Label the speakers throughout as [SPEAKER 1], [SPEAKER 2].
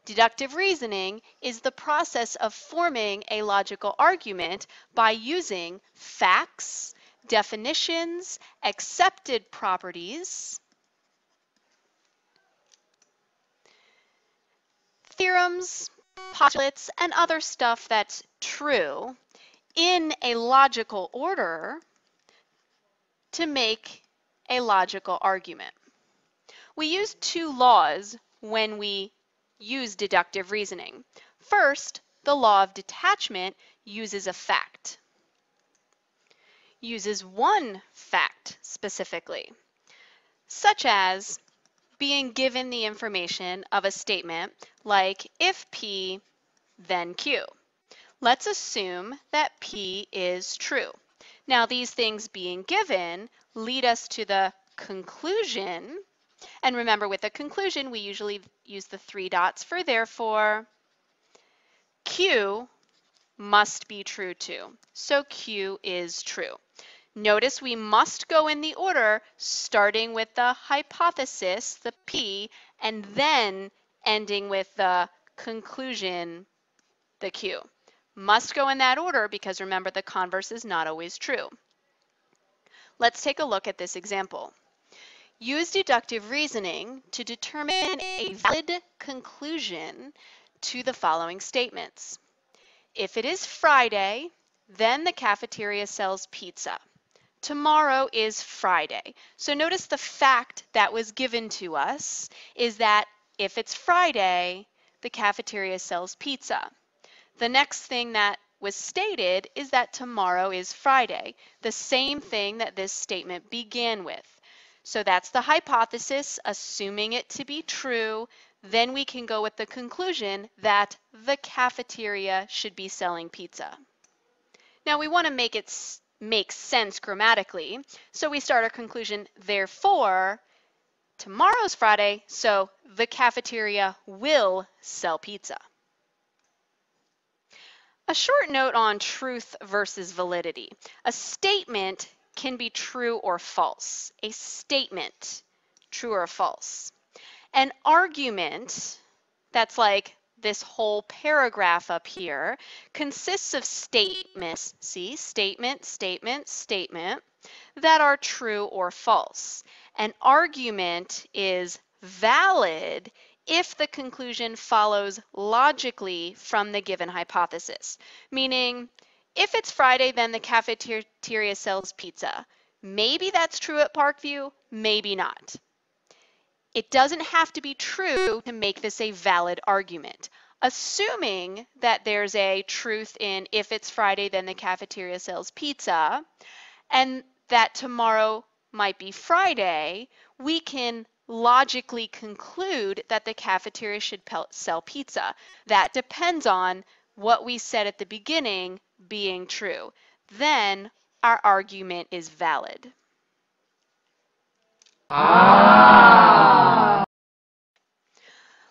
[SPEAKER 1] Deductive reasoning is the process of forming a logical argument by using facts, definitions, accepted properties, theorems, postulates, and other stuff that's true in a logical order to make a logical argument. We use two laws when we use deductive reasoning. First, the law of detachment uses a fact. Uses one fact specifically, such as being given the information of a statement like if P, then Q. Let's assume that P is true. Now these things being given lead us to the conclusion. And remember, with a conclusion, we usually use the 3 dots for therefore. Q must be true too. So Q is true. Notice we must go in the order starting with the hypothesis, the P, and then ending with the conclusion, the Q. Must go in that order because remember the converse is not always true. Let's take a look at this example. Use deductive reasoning to determine a valid conclusion to the following statements. If it is Friday, then the cafeteria sells pizza. Tomorrow is Friday. So notice the fact that was given to us is that if it's Friday, the cafeteria sells pizza. The next thing that was stated is that tomorrow is Friday, the same thing that this statement began with. So that's the hypothesis, assuming it to be true. Then we can go with the conclusion that the cafeteria should be selling pizza. Now we want to make it make sense grammatically, so we start our conclusion, therefore, tomorrow's Friday, so the cafeteria will sell pizza. A short note on truth versus validity. A statement can be true or false. A statement, true or false. An argument, that's like this whole paragraph up here, consists of statements, see, statement, statement, statement, that are true or false. An argument is valid if the conclusion follows logically from the given hypothesis, meaning if it's Friday, then the cafeteria sells pizza. Maybe that's true at Parkview, maybe not. It doesn't have to be true to make this a valid argument. Assuming that there's a truth in if it's Friday, then the cafeteria sells pizza, and that tomorrow might be Friday, we can logically conclude that the cafeteria should sell pizza. That depends on what we said at the beginning being true. Then our argument is valid.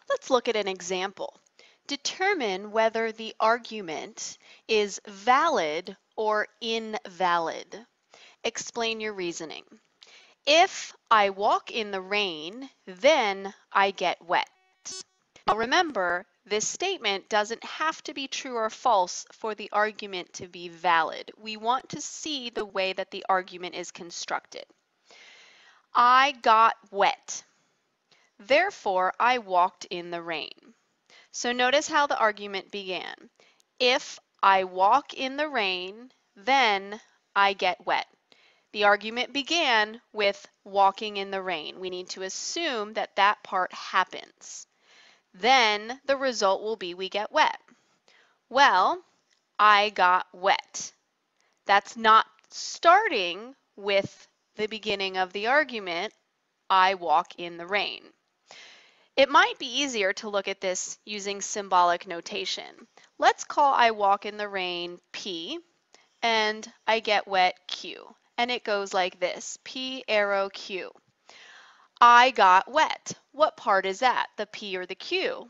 [SPEAKER 1] Let's look at an example. Determine whether the argument is valid or invalid. Explain your reasoning. If I walk in the rain, then I get wet. Now remember, this statement doesn't have to be true or false for the argument to be valid. We want to see the way that the argument is constructed. I got wet. Therefore, I walked in the rain. So notice how the argument began. If I walk in the rain, then I get wet. The argument began with walking in the rain. We need to assume that that part happens. Then the result will be we get wet. Well, I got wet. That's not starting with the beginning of the argument, I walk in the rain. It might be easier to look at this using symbolic notation. Let's call I walk in the rain P and I get wet Q. And it goes like this, P arrow Q. I got wet. What part is that, the P or the Q?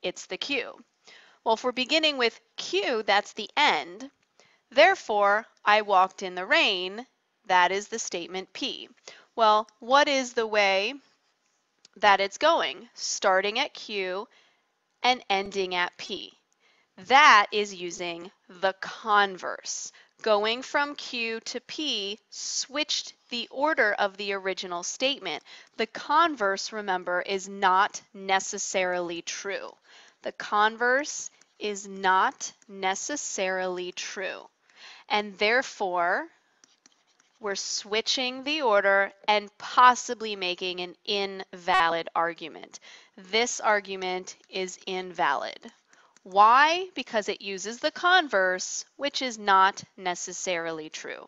[SPEAKER 1] It's the Q. Well, if we're beginning with Q, that's the end. Therefore, I walked in the rain. That is the statement P. Well, what is the way that it's going? Starting at Q and ending at P. That is using the converse. Going from Q to P switched the order of the original statement. The converse, remember, is not necessarily true. The converse is not necessarily true. And therefore, we're switching the order and possibly making an invalid argument. This argument is invalid. Why? Because it uses the converse, which is not necessarily true.